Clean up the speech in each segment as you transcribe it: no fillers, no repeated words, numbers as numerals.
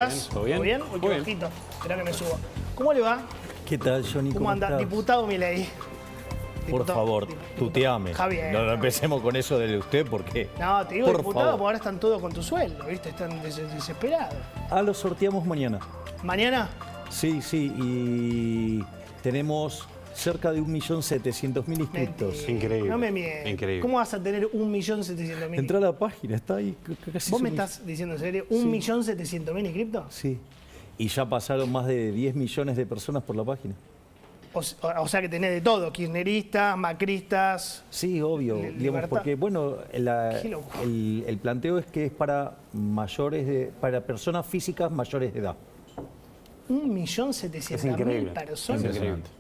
¿Todo bien? ¿Todo bien? Uy, qué Muy bajito. Esperá que me suba. ¿Cómo le va? ¿Qué tal, Johnny? ¿Cómo anda? estás? Diputado Milei. Por favor, tuteame. Javier. No empecemos con eso de usted porque... No, te digo por diputado favor. porque ahora están todos con tu sueldo, ¿viste? Están desesperados. Lo sorteamos mañana. ¿Mañana? Sí, y tenemos cerca de 1.700.000 inscritos. Mentira. Increíble. No me mientas. Increíble. ¿Cómo vas a tener 1.700.000? Entra a la página, está ahí. Casi ¿Vos me son- estás diciendo en serio? ¿1.700.000 inscritos? Sí. Y ya pasaron más de 10 millones de personas por la página. O sea que tenés de todo, kirchneristas, macristas. Sí, obvio, digamos, Libertad. porque bueno, Qué locura. el planteo es que es para para personas físicas mayores de edad. 1.700.000 personas. Impresionante.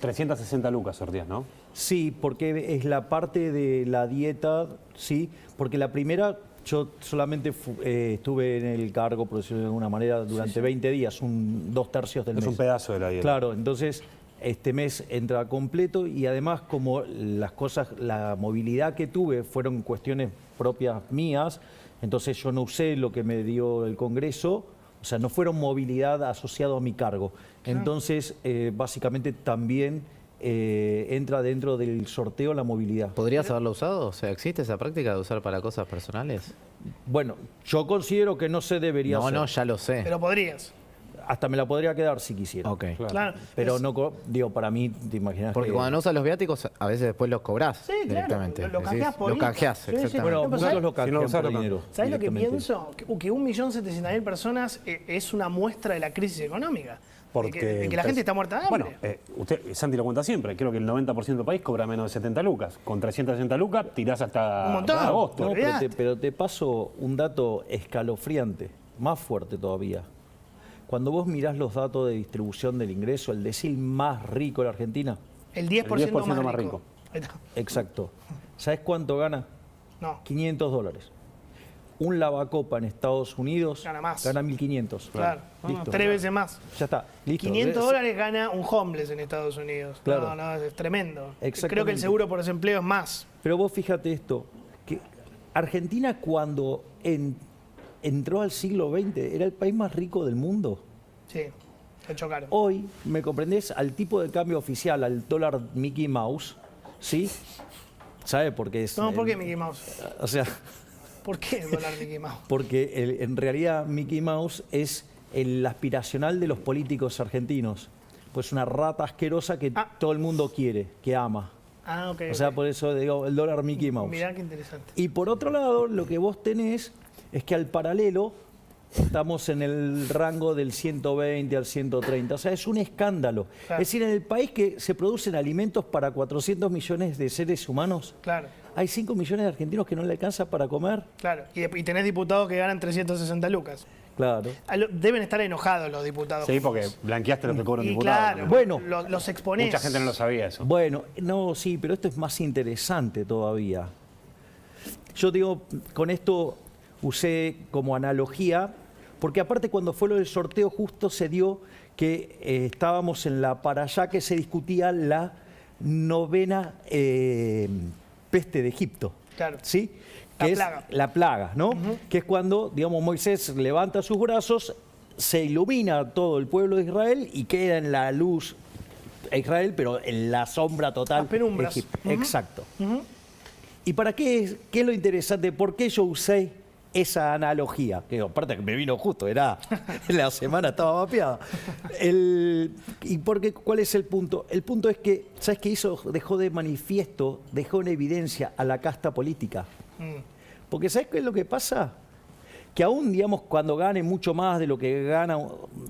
360 lucas sorteas, ¿no? Sí, porque es la parte de la dieta, sí, porque la primera yo solamente estuve en el cargo, por decirlo de alguna manera, durante 20 días, 2/3 del mes. Es un pedazo de la dieta. Claro, entonces este mes entra completo y además como las cosas, la movilidad que tuve fueron cuestiones propias mías, entonces yo no usé lo que me dio el Congreso, o sea, no fueron movilidad asociado a mi cargo. Entonces, básicamente también entra dentro del sorteo la movilidad. ¿Podrías haberlo usado? O sea, ¿existe esa práctica de usar para cosas personales? Bueno, yo considero que no se debería No, hacer. no, ya lo sé. Pero podrías. Hasta me la podría quedar si quisiera. Ok. Claro. Pero Es- no, digo, para mí, te imaginas Porque que... cuando no usas los viáticos, a veces después los cobrás Sí, claro, directamente. lo Decís, canjeás por lo ahí. canjeás, Sí, sí, exactamente. Bueno, Pero muchos ¿sabes? lo Si no canjean usarlo, por no. dinero. ¿Sabes lo que directamente. pienso? Que 1.700.000 personas es una muestra de la crisis económica. Porque de que la gente está muerta de hambre. Bueno, Santi lo cuenta siempre. Creo que el 90% del país cobra menos de 70 lucas. Con 360 lucas tirás hasta Un montón. agosto. No, Olvidate. pero te paso un dato escalofriante, más fuerte todavía. Cuando vos mirás los datos de distribución del ingreso, el decil más rico de la Argentina, el 10%, el 10% más rico. Ahí está. exacto. ¿Sabés cuánto gana? No, $500. Un lavacopa en Estados Unidos Gana más. gana 1.500. claro. Listo. 3 veces más. Ya está, listo. $500 gana un homeless en Estados Unidos. Claro. No, es tremendo. Exactamente. Creo que el seguro por desempleo es más. Pero vos fíjate esto, que Argentina cuando entró al siglo XX era el país más rico del mundo. Sí, te chocaron. Hoy, ¿me comprendés? Al tipo de cambio oficial, al dólar Mickey Mouse, ¿sí? ¿Sabe por qué es? No, ¿por qué Mickey Mouse? O sea, ¿Por qué el dólar Mickey Mouse? porque en realidad Mickey Mouse es el aspiracional de los políticos argentinos. Pues una rata asquerosa que todo el mundo quiere, que ama. Ah, ok. O sea, ok. por eso digo el dólar Mickey Mouse. Mirá qué interesante. Y por otro lado, lo que vos tenés es que al paralelo estamos en el rango del 120 al 130. O sea, es un escándalo. Claro. Es decir, en el país que se producen alimentos para 400 millones de seres humanos, Claro, hay 5 millones de argentinos que no le alcanza para comer. claro. Y tenés diputados que ganan 360 lucas. Claro. Deben estar enojados los diputados. Sí, porque blanqueaste lo que cobra un Y diputado. claro, ¿no? Bueno. los exponés. Mucha gente no lo sabía eso. Bueno, no, sí, pero esto es más interesante todavía. Yo digo, con esto usé como analogía, porque aparte cuando fue lo del sorteo justo se dio que estábamos en la para allá que se discutía la novena peste de Egipto. Claro. ¿Sí? La Que es plaga. la plaga, ¿no? Que es cuando, digamos, Moisés levanta sus brazos, se ilumina todo el pueblo de Israel y queda en la luz Israel, pero en la sombra total. Las penumbras. Egipto. Exacto. ¿Y para qué es lo interesante? ¿Por qué yo usé esa analogía? Que aparte que me vino justo, era la semana estaba mapeada. ¿Y porque cuál es el punto? El punto es que, ¿sabes qué hizo? Dejó de manifiesto, dejó en evidencia a la casta política. Porque ¿sabes qué es lo que pasa? Que aún, digamos, cuando gane mucho más de lo que gana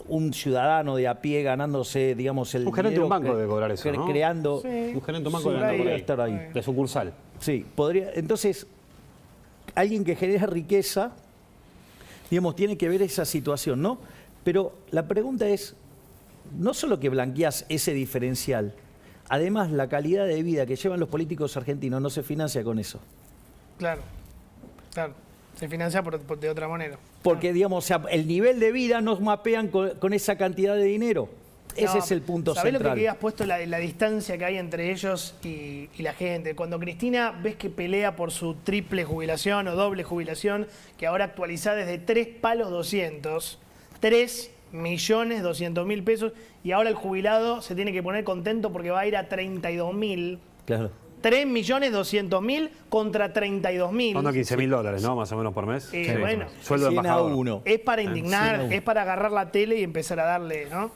un ciudadano de a pie ganándose, digamos, el Un gerente de un dinero, banco debe cobrar eso, ¿no? creando... Sí. Un gerente de un banco Sí, debe andar por ahí. ahí. estar ahí. De sucursal. Sí, podría. Entonces, alguien que genera riqueza, digamos, tiene que ver esa situación, ¿no? Pero la pregunta es, no solo que blanqueás ese diferencial, además la calidad de vida que llevan los políticos argentinos no se financia con eso. Claro, claro. Se financia de otra manera. Porque, digamos, o sea, el nivel de vida nos mapean con esa cantidad de dinero. Ese No, es el punto ¿sabés central. lo que has puesto, la distancia que hay entre ellos y la gente? Cuando Cristina ves que pelea por su triple jubilación o doble jubilación, que ahora actualiza desde 3 palos 200, 3.200.000 pesos y ahora el jubilado se tiene que poner contento porque va a ir a 32.000. Claro. 3.200.000 contra 32.000. Son $15.000, ¿no? Más o menos por mes. Bueno, Sueldo de 100 a embajador. 1. es para indignar, 100 a 1. es para agarrar la tele y empezar a darle, ¿no?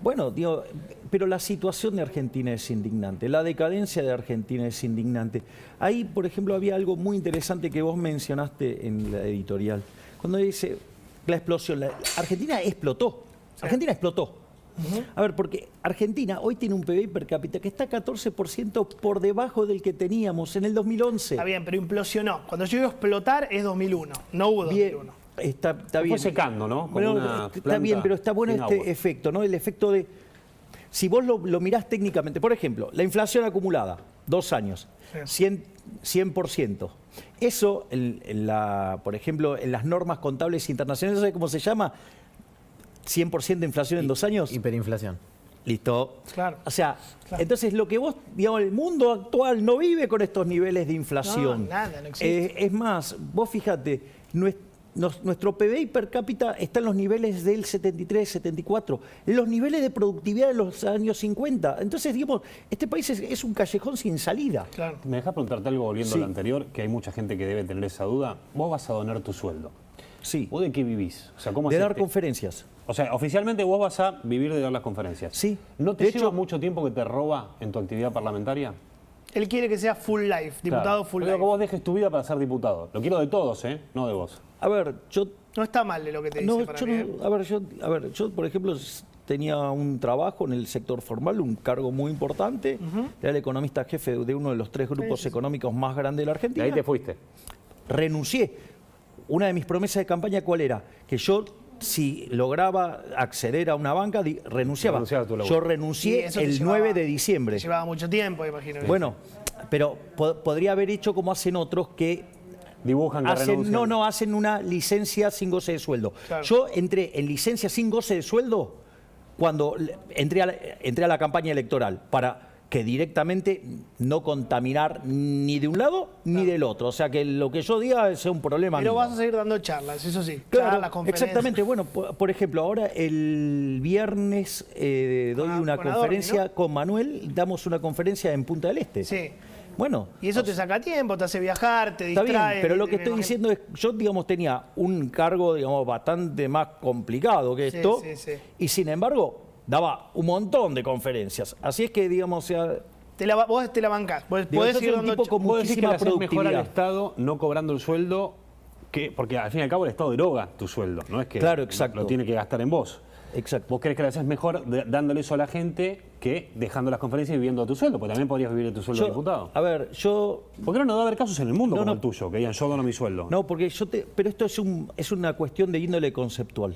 Bueno, digo, pero la situación de Argentina es indignante, la decadencia de Argentina es indignante. Ahí, por ejemplo, había algo muy interesante que vos mencionaste en la editorial. Cuando dice la explosión, Argentina explotó. Argentina explotó. A ver, porque Argentina hoy tiene un PBI per cápita que está 14% por debajo del que teníamos en el 2011. Está bien, pero implosionó. Cuando yo digo explotar es 2001, no hubo 2001. Bien, está bien. Fue secando, ¿no? Como Bueno, una está planta bien, pero está bueno sin este agua. efecto, ¿no? El efecto de... Si vos lo mirás técnicamente, por ejemplo, la inflación acumulada, 2 años, 100%. Eso, por ejemplo, en las normas contables internacionales, ¿sabes cómo se llama? 100% de inflación en 2 años. Hiperinflación. Listo. Claro. O sea, entonces lo que vos, digamos, el mundo actual no vive con estos niveles de inflación. No, nada, no existe. Es más, vos fíjate, nuestro PBI per cápita está en los niveles del 73, 74, en los niveles de productividad de los años 50. Entonces, digamos, este país es un callejón sin salida. Claro. ¿Me dejas preguntarte algo volviendo Sí. a lo anterior? Que hay mucha gente que debe tener esa duda. Vos vas a donar tu sueldo. Sí, ¿Vos de qué vivís? O sea, ¿cómo de haces dar conferencias. O sea, oficialmente vos vas a vivir de dar las conferencias. Sí. ¿No te De lleva hecho- mucho tiempo que te roba en tu actividad parlamentaria? Él quiere que sea full life, diputado Claro. full Yo digo life. que vos dejes tu vida para ser diputado. Lo quiero de todos, ¿eh? No de vos. A ver, yo No está mal de lo que te dice No, para yo mí. no- a ver, yo, por ejemplo, tenía un trabajo en el sector formal, un cargo muy importante. Era el economista jefe de uno de los 3 grupos económicos más grandes de la Y Argentina. ahí te fuiste. Renuncié. Una de mis promesas de campaña, ¿cuál era? Que yo, si lograba acceder a una banca, renunciaba. Renunciaba a tu laburo. Yo Y renuncié eso te el llevaba- 9 de diciembre. Te llevaba mucho tiempo, imagino. Bueno, pero podría haber hecho como hacen otros que Dibujan que renuncian. hacen una licencia sin goce de sueldo. Claro. Yo entré en licencia sin goce de sueldo cuando entré a la campaña electoral para que directamente no contaminar ni de un lado ni del otro. O sea, que lo que yo diga sea un problema Pero mío. vas a seguir dando charlas, eso sí. Claro, charlas, conferencias. exactamente. Bueno, por ejemplo, ahora el viernes doy una con Adorni, conferencia ¿no? con Manuel, damos una conferencia en Punta del Este. Sí. Bueno, Y eso te saca tiempo, te hace viajar, te está distrae. bien, pero lo que me estoy imagino. diciendo es, yo digamos tenía un cargo digamos bastante más complicado que Sí, esto sí, sí. y sin embargo daba un montón de conferencias. Así es que digamos, o sea, Vos te la bancás. Podés Digo, yo seguir soy un dando tipo con Vos decís que muchísima le haces mejor al productividad. Estado no cobrando el sueldo, porque al fin y al cabo el Estado eroga tu sueldo, no es que Claro, exacto. lo tiene que gastar en vos. Exacto. ¿Vos crees que le haces mejor dándole eso a la gente que dejando las conferencias y viviendo de tu sueldo? Porque también podrías vivir de tu sueldo de diputado. A ver, yo ¿Por qué no debe haber casos en el mundo No, como no. el tuyo, que digan yo dono mi sueldo? no, porque pero esto es una cuestión de índole conceptual.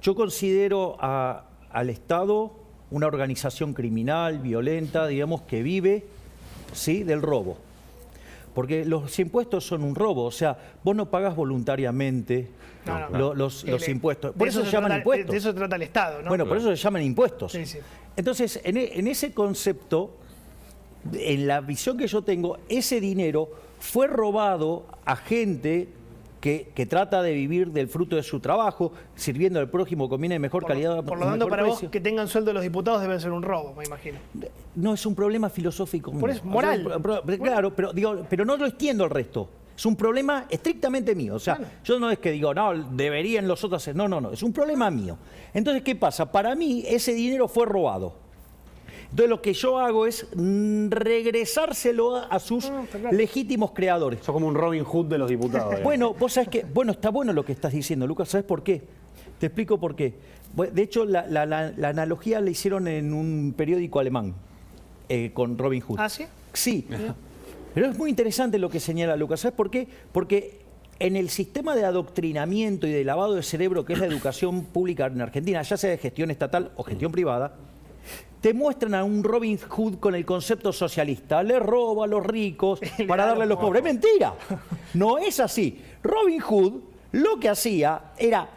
Yo considero al Estado una organización criminal, violenta, digamos, que vive, ¿sí?, del robo. Porque los impuestos son un robo, o sea, vos no pagás voluntariamente los impuestos. Por eso se llaman impuestos. De eso se trata el Estado, ¿no? Bueno, por eso se llaman impuestos. Sí, sí. Entonces, en ese concepto, en la visión que yo tengo, ese dinero fue robado a gente que trata de vivir del fruto de su trabajo, sirviendo al prójimo con bienes de mejor calidad. Por lo a tanto, mejor para precio. vos que tengan sueldo los diputados debe ser un robo, me imagino. No, es un problema filosófico. Por mío. eso, moral. Claro, pero no lo extiendo al resto. Es un problema estrictamente mío. O sea, yo no es que digo, no, deberían los otros hacer. No, es un problema mío. Entonces, ¿qué pasa? Para mí, ese dinero fue robado. Entonces, lo que yo hago es regresárselo a sus legítimos creadores. Sos como un Robin Hood de los diputados. digamos. Bueno, vos sabés que, está bueno lo que estás diciendo, Lucas. ¿Sabés por qué? Te explico por qué. De hecho, la analogía la hicieron en un periódico alemán con Robin Hood. ¿Ah, sí? Sí. Pero es muy interesante lo que señala Lucas. ¿Sabes por qué? Porque en el sistema de adoctrinamiento y de lavado de cerebro que es la educación pública en Argentina, ya sea de gestión estatal o gestión privada, te muestran a un Robin Hood con el concepto socialista. Le roba a los ricos para darle a los pobres. ¡Es mentira! No es así. Robin Hood lo que hacía era,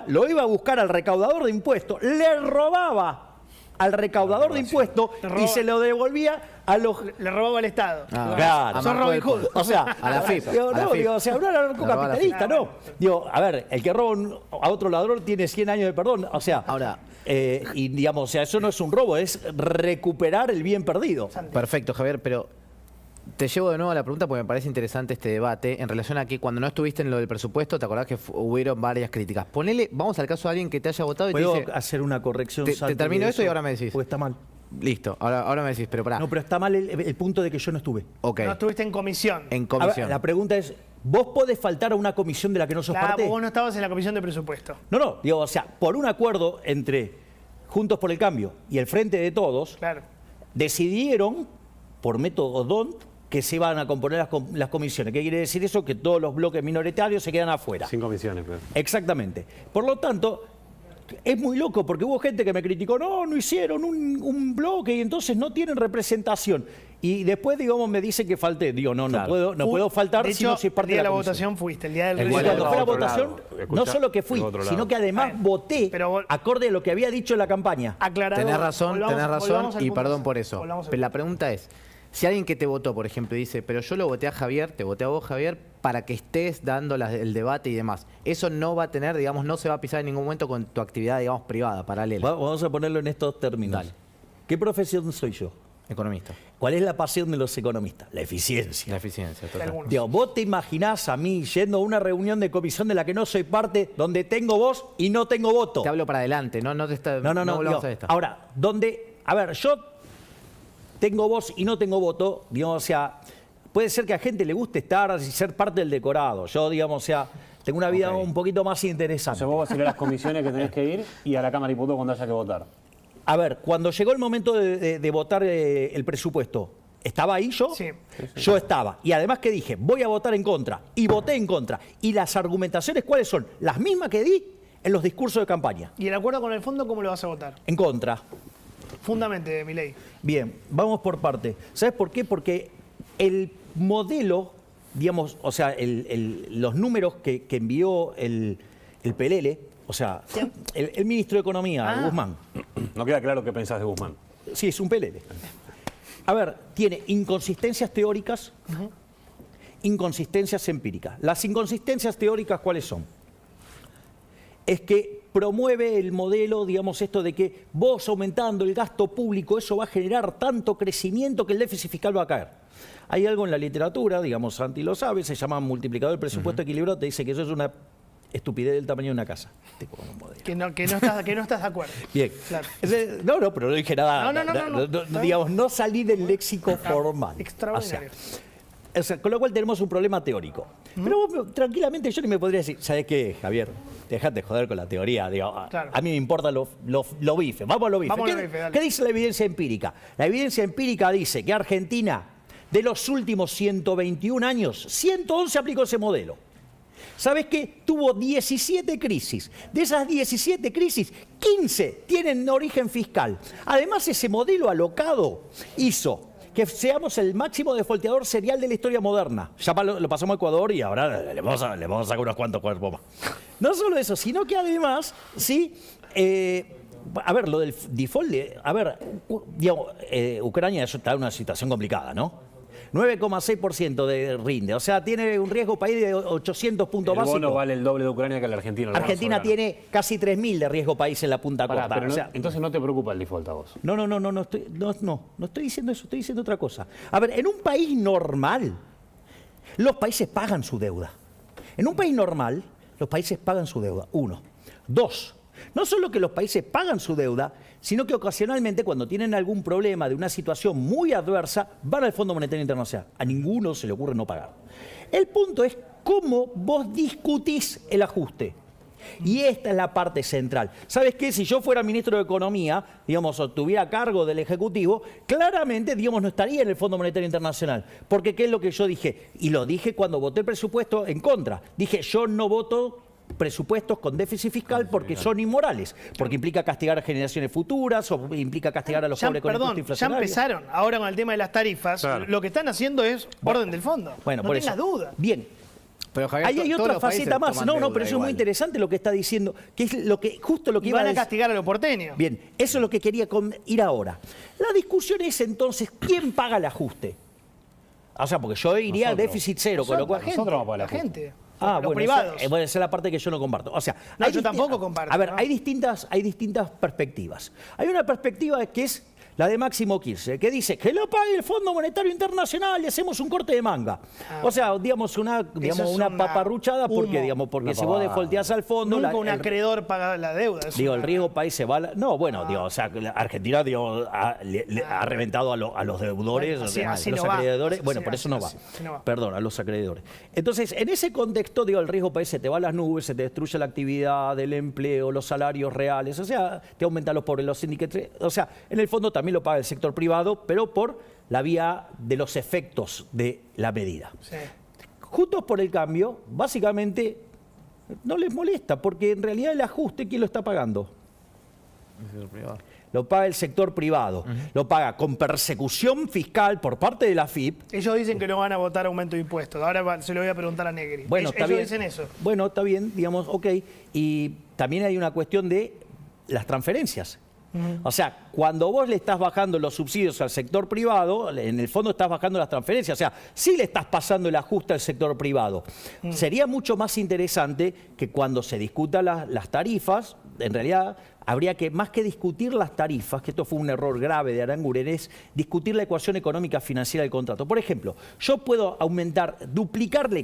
lo iba a buscar al recaudador de impuestos, le robaba al recaudador de impuestos y se lo devolvía a los... Le robaba al Estado. Claro. Son Robin Hood. O sea, A la FIP. Digo, A la no, FIP. digo, o sea, un anarcocapitalista, ¿no? Digo, a ver, el que roba a otro ladrón tiene 100 años de perdón. O sea, Ahora- y digamos, o sea, eso no es un robo, es recuperar el bien perdido. Perfecto, Javier, pero te llevo de nuevo a la pregunta porque me parece interesante este debate en relación a que cuando no estuviste en lo del presupuesto, te acordás que hubieron varias críticas. Ponele, vamos al caso de alguien que te haya votado y te ¿Puedo dice... hacer una corrección? Te Santi, termino de esto y eso? ahora me decís. Porque está mal. Listo, ahora me decís, pero pará. No, pero está mal el punto de que yo no estuve. Ok, No estuviste en comisión. en A ver, comisión. la pregunta es, ¿vos podés faltar a una comisión de la que no sos Claro, parte? vos no estabas en la comisión de presupuesto. No, digo, o sea, por un acuerdo entre Juntos por el Cambio y el Frente de Todos, Claro. decidieron, por método DONT, que se iban a componer las comisiones. ¿Qué quiere decir eso? Que todos los bloques minoritarios se quedan afuera. Sin comisiones, pero. Exactamente. Por lo tanto, es muy loco porque hubo gente que me criticó, no hicieron un bloque y entonces no tienen representación. Y después, digamos, me dicen que falté. Digo, no Claro. puedo faltar De si hecho, no soy parte el día de la votación comisión. fuiste, el día del Y día cuando del fue la otro votación, lado. no Escuchá, solo que fui, del otro sino lado. que además voté Pero acorde a lo que había dicho en la campaña. Aclarado. Tenés razón volvamos al y punto perdón ese. por eso. Volvamos al Pero la punto. pregunta es, si alguien que te votó, por ejemplo, dice, pero yo lo voté a Javier, te voté a vos, Javier, para que estés dando el debate y demás. Eso no va a tener, digamos, no se va a pisar en ningún momento con tu actividad, digamos, privada, paralela. Vamos a ponerlo en estos términos. Dale. ¿Qué profesión soy yo? Economista. ¿Cuál es la pasión de los economistas? La eficiencia. La eficiencia, total. Algunos. Digo, vos te imaginás a mí yendo a una reunión de comisión de la que no soy parte, donde tengo voz y no tengo voto. Te hablo para adelante, no te está, No, volvamos digo, a esta. ahora, donde, a ver, yo tengo voz y no tengo voto, digamos, o sea, puede ser que a gente le guste estar y ser parte del decorado. Yo, digamos, o sea, tengo una vida Ok. un poquito más O interesante. sea, vos vas a ir a las comisiones que tenés que ir y a la Cámara de Diputados cuando haya que votar. A ver, cuando llegó el momento de votar el presupuesto, ¿estaba ahí yo? Sí. Yo estaba. Y además que dije, voy a votar en contra. Y voté en contra. ¿Y las argumentaciones cuáles son? Las mismas que di en los discursos de campaña. ¿Y el acuerdo con el fondo cómo lo vas a votar? En contra. Fundamente, Milei. Bien, vamos por parte. ¿Sabes por qué? Porque el modelo, digamos, o sea, los números que envió el PLL, o sea, el ministro de Economía, Guzmán, No queda claro qué pensás de Guzmán. sí, es un PLL. A ver, tiene inconsistencias teóricas, inconsistencias empíricas. Las inconsistencias teóricas, ¿cuáles son? Es que promueve el modelo, digamos, esto de que vos aumentando el gasto público, eso va a generar tanto crecimiento que el déficit fiscal va a caer. Hay algo en la literatura, digamos, Santi lo sabe, se llama multiplicador del presupuesto equilibrado, te dice que eso es una estupidez del tamaño de una casa. Te como un modelo. Que no estás de acuerdo. Bien. Claro. No, pero no dije nada. No. Digamos, no salí del léxico formal. Extraordinario. O sea, con lo cual tenemos un problema teórico. Pero vos, tranquilamente yo ni me podría decir, ¿sabes qué, Javier? Dejate joder con la teoría. Digo, Claro. a mí me importa lo bife. Vamos a lo bife. Vamos a lo ¿Qué, bife, dale. qué dice la evidencia empírica? La evidencia empírica dice que Argentina, de los últimos 121 años, 111 aplicó ese modelo. ¿Sabes qué? Tuvo 17 crisis. De esas 17 crisis, 15 tienen origen fiscal. Además, ese modelo alocado hizo que seamos el máximo defolteador serial de la historia moderna. Ya lo pasamos a Ecuador y ahora le vamos a sacar unos cuantos cuerpos más. No solo eso, sino que además, sí, a ver, lo del default, digamos, Ucrania está en una situación complicada, ¿no? 9,6% de rinde, o sea, tiene un riesgo país de 800 puntos El básicos. bono vale el doble de Ucrania que la Argentina. el bono Argentina soberano. tiene casi 3.000 de riesgo país en la punta Pará, corta. pero o no- sea, entonces no te preocupa el default a vos. no estoy diciendo eso, estoy diciendo otra cosa. A ver, en un país normal, los países pagan su deuda. En un país normal, los países pagan su deuda. 1. 2. No solo que los países pagan su deuda, sino que ocasionalmente cuando tienen algún problema de una situación muy adversa, van al Fondo Monetario Internacional. A ninguno se le ocurre no pagar. El punto es cómo vos discutís el ajuste. Y esta es la parte central. ¿Sabes qué? Si yo fuera ministro de Economía, digamos, o tuviera cargo del Ejecutivo, claramente, digamos, no estaría en el Fondo Monetario Internacional. Porque ¿qué es lo que yo dije? Y lo dije cuando voté el presupuesto en contra. Dije, yo no voto presupuestos con déficit fiscal porque son inmorales, porque implica castigar a generaciones futuras o implica castigar a los pobres con el costo Ya inflacionario. empezaron. Ahora con el tema de las tarifas, Claro. lo que están haciendo es orden del fondo. Bueno, no por tengas eso. duda. Bien, Pero, Javier, ahí hay todos otra los países faceta más. toman No, deuda pero eso es muy igual. interesante lo que está diciendo, que es justo lo que Y iba van a decir. castigar a los porteños. Bien, eso es lo que quería ir ahora. La discusión es entonces, ¿quién paga el ajuste? O sea, porque yo iría a Nosotros. déficit cero, con lo cual... Nosotros vamos a pagar la la justa. gente. Los los privados. Esa es la parte que yo no comparto. O sea, No, hay yo disti- tampoco comparto, A ver, ¿no? hay distintas perspectivas. Hay una perspectiva que es la de Máximo Kirchner, que dice que lo pague el Fondo Monetario Internacional y hacemos un corte de manga. O sea, digamos una es una paparruchada porque, humo. porque Una si vos pavada. defolteás al fondo... Nunca la- un el- acreedor paga la deuda. es Digo, el una- riesgo país se va... No, bueno, digo, o sea, Argentina digo, ha reventado a los deudores, Bueno, o sea, así a los no va. acreedores. Así- Bueno, sí, por eso no va. así no va. Perdón, a los acreedores. Entonces, en ese contexto, digo, el riesgo país se te va a las nubes, se te destruye la actividad, el empleo, los salarios reales, o sea, te aumentan los pobres, los sindicatos. O sea, en el fondo también lo paga el sector privado, pero por la vía de los efectos de la medida. Sí. Juntos por el Cambio, básicamente, no les molesta, porque en realidad el ajuste, ¿quién lo está pagando? Lo paga el sector privado. Lo paga con persecución fiscal por parte de la AFIP. Ellos dicen que no van a votar aumento de impuestos. Ahora se lo voy a preguntar a Negri. Bueno, ellos está bien. dicen eso. Bueno, está bien, digamos, ok. Y también hay una cuestión de las transferencias. O sea, cuando vos le estás bajando los subsidios al sector privado, en el fondo estás bajando las transferencias. O sea, sí le estás pasando el ajuste al sector privado. Sería mucho más interesante que cuando se discutan las tarifas, en realidad habría que, más que discutir las tarifas, que esto fue un error grave de Aranguren, es discutir la ecuación económica financiera del contrato. Por ejemplo, yo puedo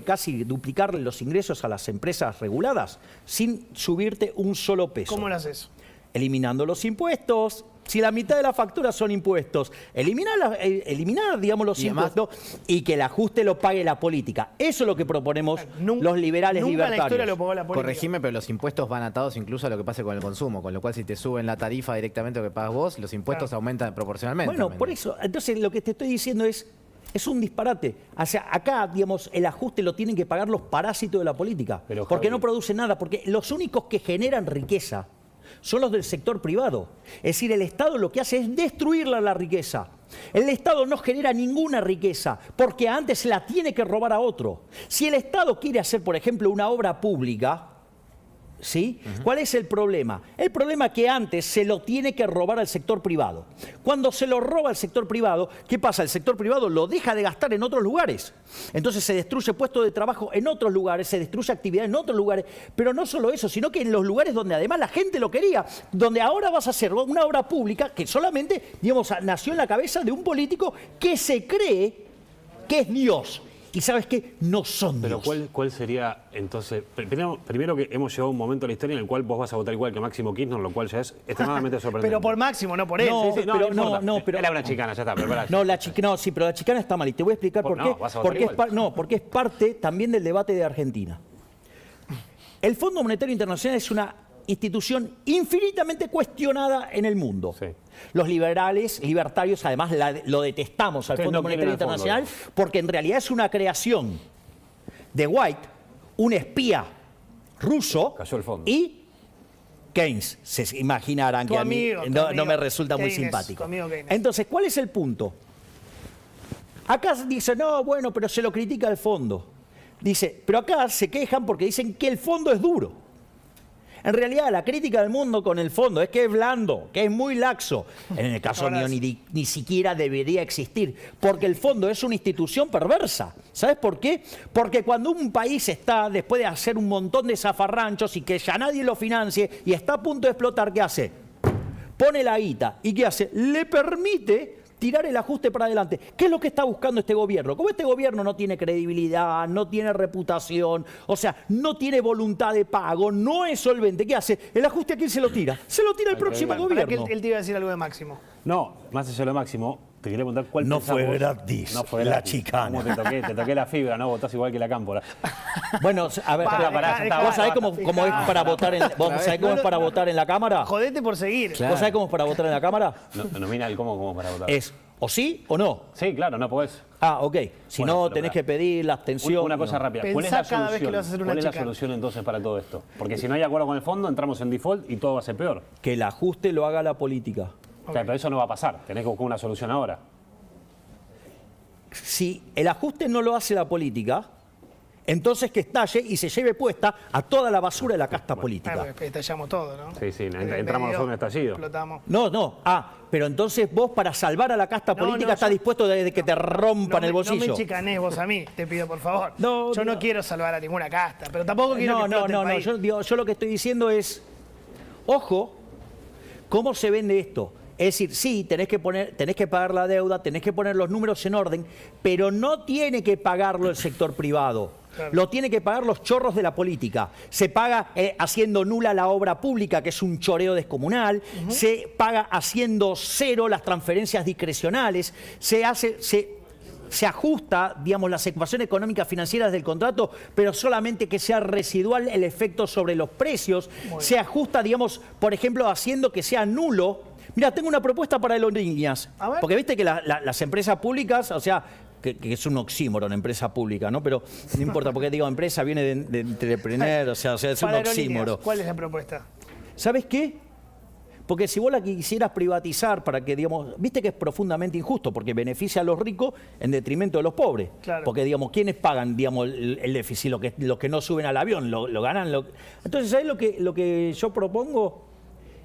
casi duplicarle los ingresos a las empresas reguladas sin subirte un solo peso. ¿Cómo lo haces? Eliminando los impuestos. Si la mitad de la factura son impuestos, eliminar digamos, los Y además- impuestos y que el ajuste lo pague la política. Eso es lo que proponemos Nun- los liberales nunca libertarios. en la historia lo pagó la política. Corregime, pero los impuestos van atados incluso a lo que pase con el consumo, con lo cual si te suben la tarifa directamente a lo que pagas vos, los impuestos Claro. aumentan proporcionalmente. Bueno, también. por eso, entonces lo que te estoy diciendo es un disparate. O sea, acá, digamos, el ajuste lo tienen que pagar los parásitos de la política. Pero, porque Javi, no producen nada, porque los únicos que generan riqueza son los del sector privado. Es decir, el Estado lo que hace es destruirla la riqueza. El Estado no genera ninguna riqueza, porque antes se la tiene que robar a otro. Si el Estado quiere hacer, por ejemplo, una obra pública, ¿sí? ¿Cuál es el problema? El problema es que antes se lo tiene que robar al sector privado. Cuando se lo roba al sector privado, ¿qué pasa? El sector privado lo deja de gastar en otros lugares. Entonces se destruye puestos de trabajo en otros lugares, se destruye actividad en otros lugares. Pero no solo eso, sino que en los lugares donde además la gente lo quería, donde ahora vas a hacer una obra pública que solamente, digamos, nació en la cabeza de un político que se cree que es Dios. Y ¿sabes qué? No son Pero Dios. ¿cuál sería entonces? Primero que hemos llegado a un momento en la historia en el cual vos vas a votar igual que Máximo Kirchner, lo cual ya es extremadamente sorprendente. Pero por Máximo, no por él. No, Sí, sí. pero importa. pero- Era una chicana, ya está, pero pará. No, sí, pero la chicana está mal. Y te voy a explicar por No, qué. vas a votar Porque igual. porque es parte también del debate de Argentina. El Fondo Monetario Internacional es una institución infinitamente cuestionada en el mundo. Sí. Los libertarios, además, lo detestamos al Ustedes Fondo no quieren Monetario el fondo, Internacional porque en realidad es una creación de White, un espía ruso, Cayó el fondo. y Keynes. Se imaginarán Tu que a mí amigo, tu no amigo me resulta muy Keynes, simpático. tu amigo Keynes. Entonces, ¿cuál es el punto? Acá dice, no, bueno, pero se lo critica el fondo. Dice, pero acá se quejan porque dicen que el fondo es duro. En realidad, la crítica del mundo con el fondo es que es blando, que es muy laxo. En el caso mío, ni siquiera debería existir, porque el fondo es una institución perversa. ¿Sabes por qué? Porque cuando un país está, después de hacer un montón de zafarranchos y que ya nadie lo financie y está a punto de explotar, ¿qué hace? Pone la guita. ¿Y qué hace? Le permite tirar el ajuste para adelante. ¿Qué es lo que está buscando este gobierno? Como este gobierno no tiene credibilidad, no tiene reputación, o sea, no tiene voluntad de pago, no es solvente, ¿qué hace? ¿El ajuste a quién se lo tira? Se lo tira el próximo Pará que gobierno. él te iba a decir algo de Máximo. No, más allá de lo Máximo, te quería preguntar cuál No pensás fue vos- gratis, No fue la gratis. chicana. ¿Cómo te toqué la fibra, no? Votás igual que la cámpora. Bueno, a ver, Pará, dejá, ¿vos sabés cómo es para votar en, vos Otra sabés vez. cómo es para votar en la Cámara? Jodete por seguir. Claro. ¿Vos sabés cómo es para votar en la Cámara? No mira el cómo para votar. Es o sí o no. Sí, claro, no podés. Ah, ok. Si Bueno, no, pero tenés pará. que pedir la abstención. Una cosa no. rápida. Pensá ¿Cuál es la cada vez que solución? lo vas a hacer una ¿Cuál es la chicana. solución entonces para todo esto? Porque si no hay acuerdo con el fondo, entramos en default y todo va a ser peor. Que el ajuste lo haga la política. Claro, pero eso no va a pasar. Tenés que buscar una solución ahora. Si el ajuste no lo hace la política, entonces que estalle y se lleve puesta a toda la basura de la casta política. Pues estallamos todo, ¿no? Sí, sí, En el entramos medio, a un estallido. Explotamos. No. Pero entonces vos para salvar a la casta política estás dispuesto de que te rompan el bolsillo. No me chicanés vos a mí, te pido por favor. No, yo no quiero salvar a ninguna casta, pero tampoco quiero que explote el país. Yo lo que estoy diciendo es, ojo, ¿cómo se vende esto? Es decir, sí, tenés que pagar la deuda, tenés que poner los números en orden, pero no tiene que pagarlo el sector privado. Claro. Lo tiene que pagar los chorros de la política. Se paga haciendo nula la obra pública, que es un choreo descomunal. Se paga haciendo cero las transferencias discrecionales. Se ajusta, digamos, las ecuaciones económicas financieras del contrato, pero solamente que sea residual el efecto sobre los precios. Se ajusta, digamos, por ejemplo, haciendo que sea nulo. Mira, tengo una propuesta para aerolíneas. Porque viste que las empresas públicas, o sea, que es un oxímoron, empresa pública, ¿no? Pero no importa, porque digo, empresa viene de entrepreneur, o sea, es un oxímoron. ¿Cuál es la propuesta? ¿Sabes qué? Porque si vos la quisieras privatizar para que, digamos, viste que es profundamente injusto, porque beneficia a los ricos en detrimento de los pobres. Claro. Porque, digamos, ¿quiénes pagan, digamos, el déficit? Los que no suben al avión, lo ganan. Entonces, ¿sabés lo que yo propongo?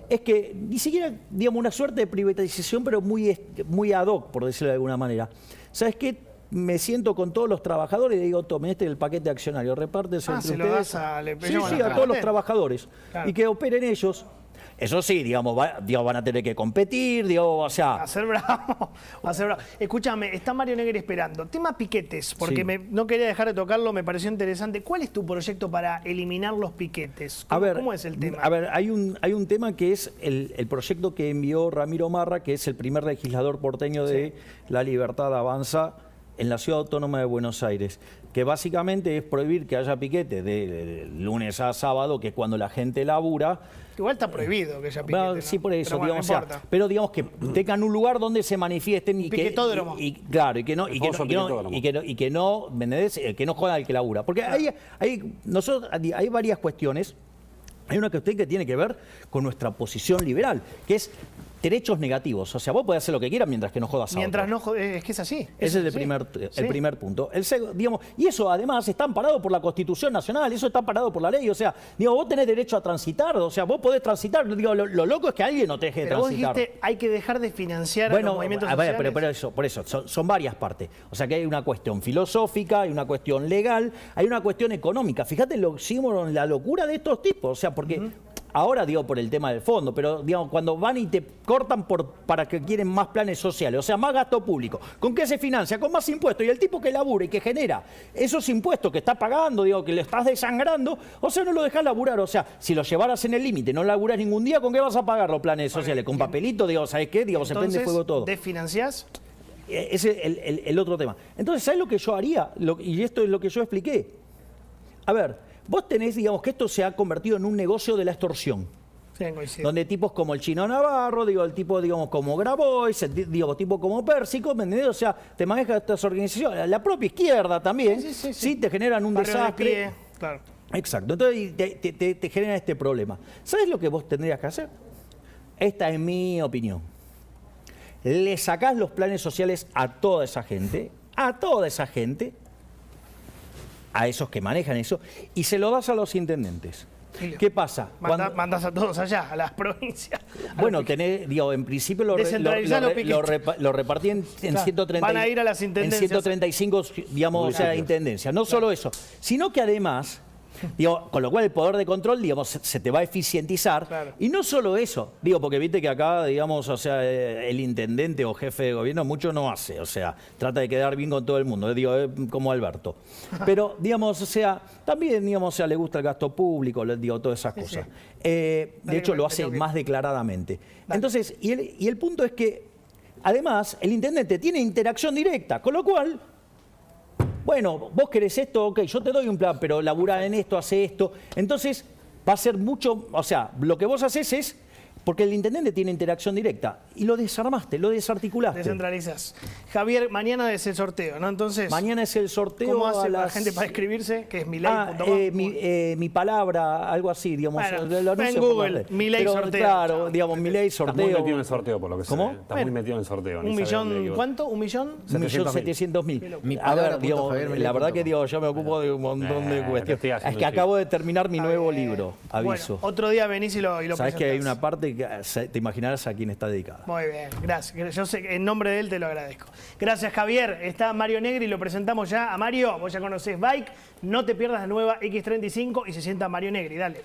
Es que ni siquiera, digamos, una suerte de privatización, pero muy ad hoc, por decirlo de alguna manera. ¿Sabes qué? Me siento con todos los trabajadores y le digo, tome este el paquete accionario, repártese entre se ustedes. Lo das a todos los trabajadores. Claro. Y que operen ellos. Eso sí, digamos, van a tener que competir, digamos, o sea... Va a ser bravo. Escúchame, está Mario Negri esperando. Tema piquetes, porque no quería dejar de tocarlo, me pareció interesante. ¿Cuál es tu proyecto para eliminar los piquetes? ¿Cómo es el tema? A ver, hay un tema que es el proyecto que envió Ramiro Marra, que es el primer legislador porteño de La Libertad Avanza en la Ciudad Autónoma de Buenos Aires, que básicamente es prohibir que haya piquete de lunes a sábado, que es cuando la gente labura. Igual está prohibido que haya piquete, ¿no? Sí, por eso, pero digamos, pero digamos que tengan un lugar donde se manifiesten y que no jodan al que labura. Porque hay varias cuestiones. Hay una cuestión que tiene que ver con nuestra posición liberal, que es derechos negativos. O sea, vos podés hacer lo que quieras mientras que no jodas a Mientras otro. no jodas, es que es así. Ese es el primer punto. Digamos, y eso además está amparado por la Constitución Nacional, eso está amparado por la ley. O sea, digo, vos tenés derecho a transitar, o sea, vos podés transitar. Digo, lo loco es que alguien no te deje de transitar. Vos dijiste, hay que dejar de financiar a los movimientos sociales. Pero por eso, son varias partes. O sea, que hay una cuestión filosófica, hay una cuestión legal, hay una cuestión económica. Fíjate el oxímoron, la locura de estos tipos. O sea, porque... Ahora digo por el tema del fondo, pero digamos, cuando van y te cortan para que quieren más planes sociales, o sea, más gasto público. ¿Con qué se financia? Con más impuestos. Y el tipo que labura y que genera esos impuestos que está pagando, digo, que le estás desangrando, o sea, no lo dejás laburar. O sea, si lo llevaras en el límite, no laburás ningún día, ¿con qué vas a pagar los planes sociales? ¿Con papelito? Digo, ¿sabes qué? Digo, se prende fuego todo. ¿Desfinanciás? Ese es el otro tema. Entonces, ¿sabes lo que yo haría? Y esto es lo que yo expliqué. A ver... Vos tenés, digamos, que esto se ha convertido en un negocio de la extorsión. Sí, donde tipos como el Chino Navarro, digo, el tipo, digamos, como Grabois, digo, tipo como Pérsico, ¿me entendés? O sea, te manejas estas organizaciones. La propia izquierda también, sí te generan un desastre. De pie, claro. Exacto. Entonces te genera este problema. ¿Sabes lo que vos tendrías que hacer? Esta es mi opinión. Le sacás los planes sociales a toda esa gente, a esos que manejan eso, y se lo das a los intendentes. ¿Qué pasa? Mandás a todos allá, a las provincias. Bueno, tenés, digo, en principio lo repartí en 130, van a ir a las intendencias. En 135, digamos, o sea, intendencias. No solo eso, sino que además... Digo, con lo cual el poder de control, digamos, se te va a eficientizar. Claro. Y no solo eso, digo, porque viste que acá, digamos, o sea, el intendente o jefe de gobierno mucho no hace, o sea, trata de quedar bien con todo el mundo, digo, como Alberto. Pero, digamos, o sea, también, digamos, o sea, le gusta el gasto público, digo, todas esas cosas. De hecho, lo hace más declaradamente. Entonces, y el punto es que, además, el intendente tiene interacción directa, con lo cual... Bueno, vos querés esto, ok, yo te doy un plan, pero laburá en esto, hace esto. Entonces, va a ser mucho, o sea, lo que vos haces es Porque el intendente tiene interacción directa. Y lo desarmaste, lo desarticulaste. Descentralizás. Javier, mañana es el sorteo, ¿no? Entonces, mañana es el sorteo. ¿cómo hace la las... gente para inscribirse? Que es milei.com. Mi palabra, algo así, digamos. Bueno, en Google, Milei sorteo. Claro, digamos, Milei sorteo. Estás muy metido en el sorteo, por lo que sé. ¿Cómo? Estás muy metido en el sorteo. ¿Un millón? ¿Cuánto? ¿Un millón? 1.700.000. Mi A palabra ver, digo, punto Javier la verdad Milei que digo, yo me ocupo de un montón de te cuestiones. estoy haciendo Es que un acabo de terminar mi nuevo libro, aviso. Bueno, otro día venís y lo Sabes que hay presentás. una parte que te imaginarás a quién está dedicada. Muy bien, gracias. Yo sé que en nombre de él te lo agradezco. Gracias, Javier. Está Mario Negri, lo presentamos ya a Mario. Vos ya conocés Bike. No te pierdas la nueva X35 y se sienta Mario Negri. Dale.